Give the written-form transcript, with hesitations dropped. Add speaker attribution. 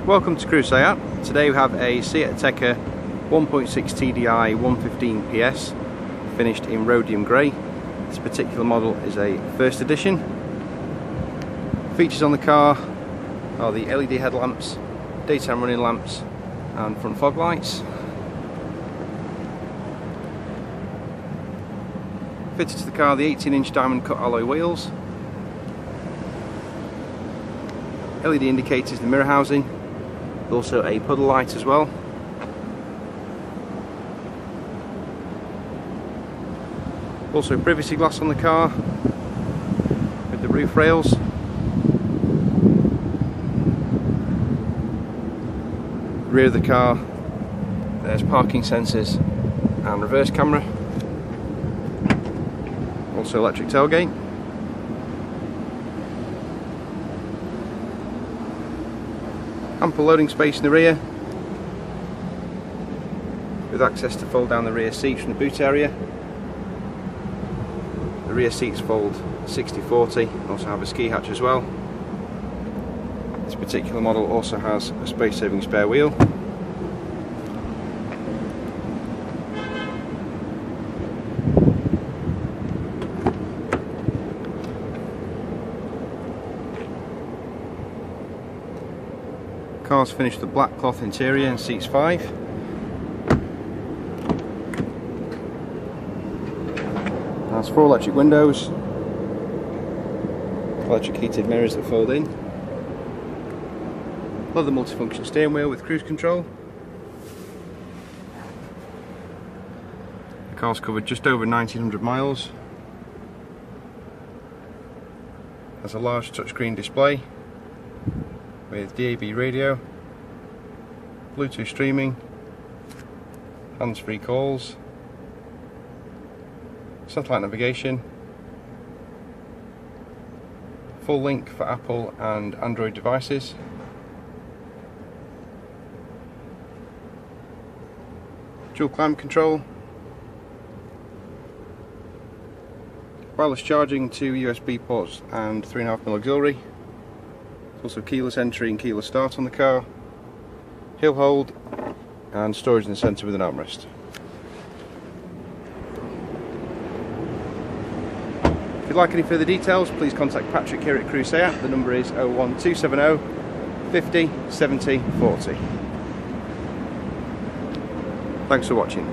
Speaker 1: Welcome to Crewe Seat. Today we have a Seat Ateca 1.6 TDI 115 PS finished in Rodium grey. This particular model is a first edition. Features on the car are the LED headlamps, daytime running lamps and front fog lights. Fitted to the car the 18-inch diamond cut alloy wheels, LED indicators in the mirror housing, also a puddle light as well. Also privacy glass on the car with the roof rails. Rear of the car, there's parking sensors and reverse camera. Also electric tailgate. Ample loading space in the rear, with access to fold down the rear seats from the boot area. The rear seats fold 60-40, also have a ski hatch as well. This particular model also has a space-saving spare wheel. Car's finished with a black cloth interior and seats 5. Has 4 electric windows, electric heated mirrors that fold in. Leather multifunction steering wheel with cruise control. The car's covered just over 1900 miles. Has a large touchscreen display with DAB radio, Bluetooth streaming, hands-free calls, satellite navigation, full link for Apple and Android devices, dual climate control, wireless charging, 2 USB ports and 3.5mm auxiliary. Also keyless entry and keyless start on the car, hill hold and storage in the centre with an armrest. If you'd like any further details, please contact Patrick here at Crewe Seat. The number is 01270 50 70 40. Thanks for watching.